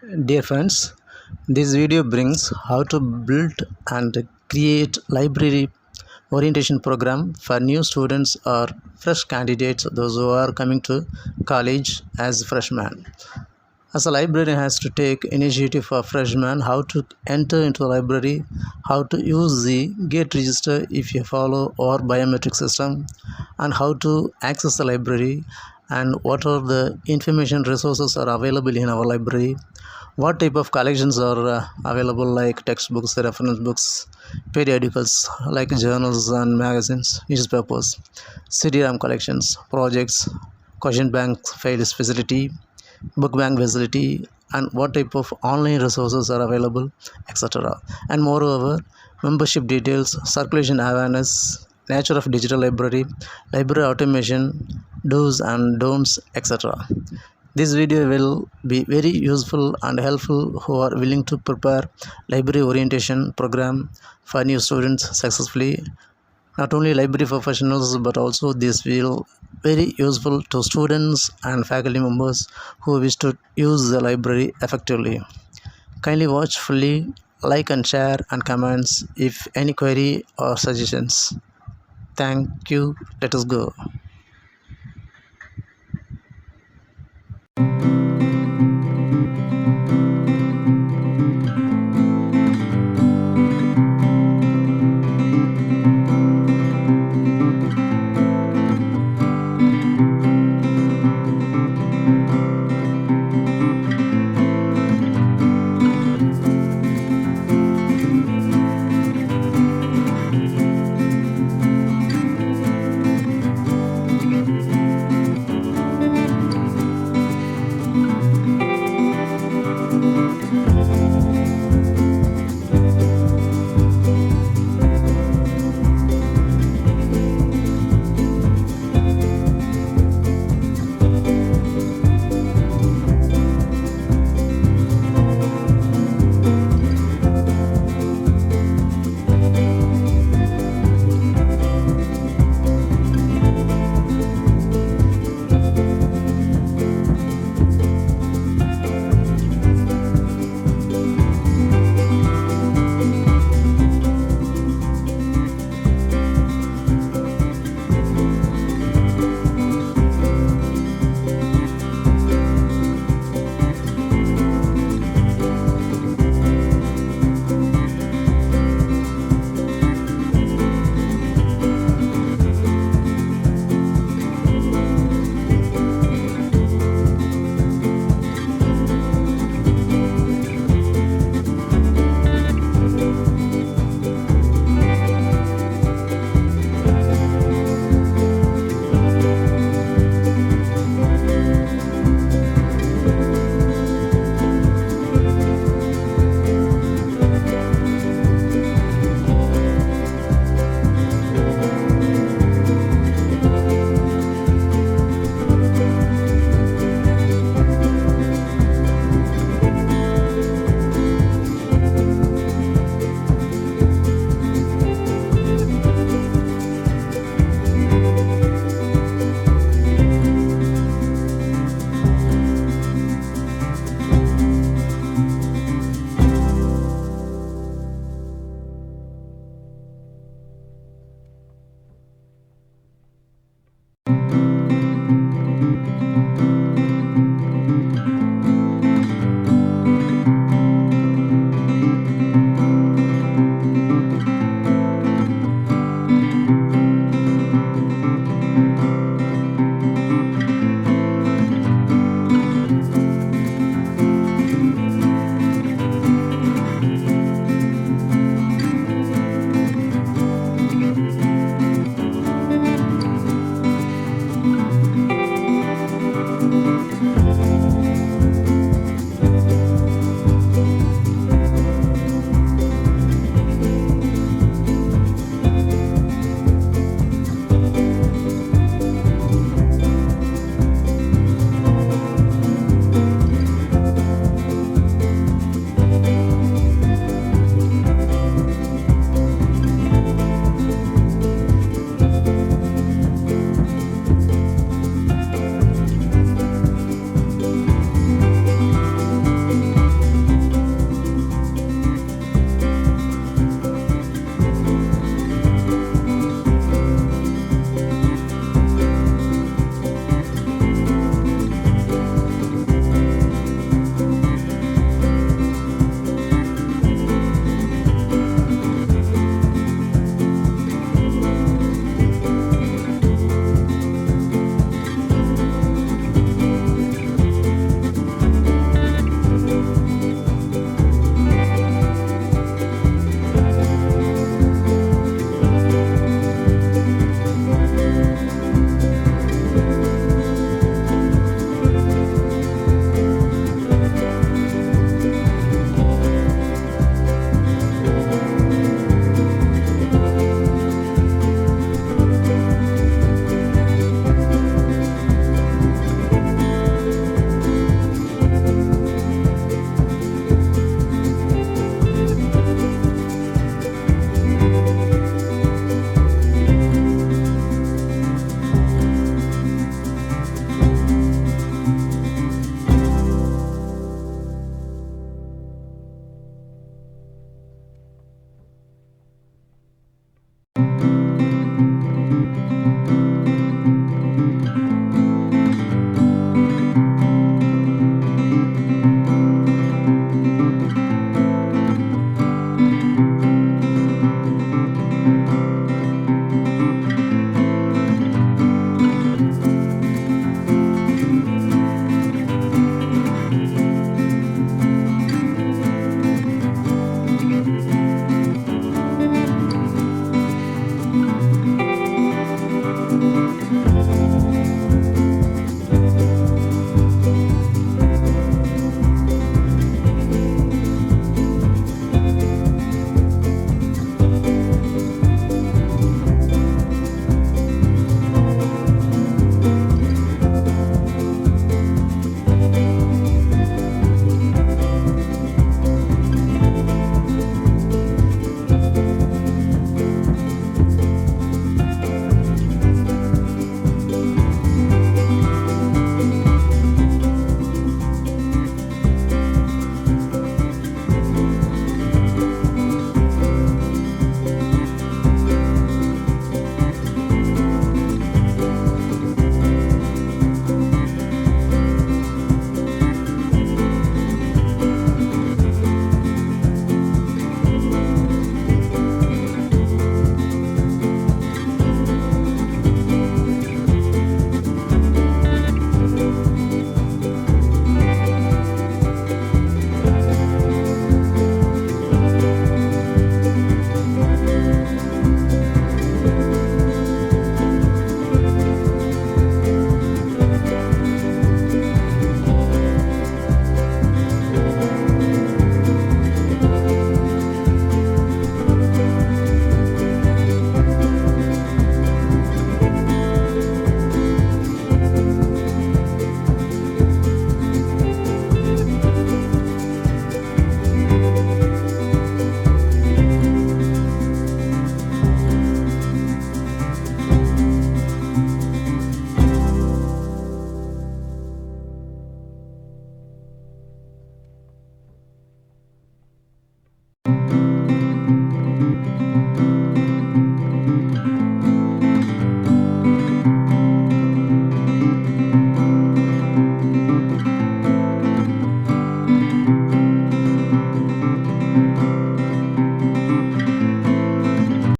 Dear friends, this video brings how to build and create library orientation program for new students or fresh candidates, those who are coming to college as freshmen. As a librarian has to take initiative for freshmen, how to enter into the library, how to use the gate register if you follow or biometric system, and how to access the library, and what are the information resources are available in our library, what type of collections are available like textbooks, reference books, periodicals like journals and magazines, newspapers, CD-ROM collections, projects, question bank files facility, book bank facility, and what type of online resources are available, etc. And moreover, membership details, circulation awareness, nature of digital library, library automation, do's and don'ts, etc. This video will be very useful and helpful who are willing to prepare library orientation program for new students successfully. Not only library professionals, but also this will very useful to students and faculty members who wish to use the library effectively. Kindly watch fully, like and share and comments if any query or suggestions. Thank you. Let us go.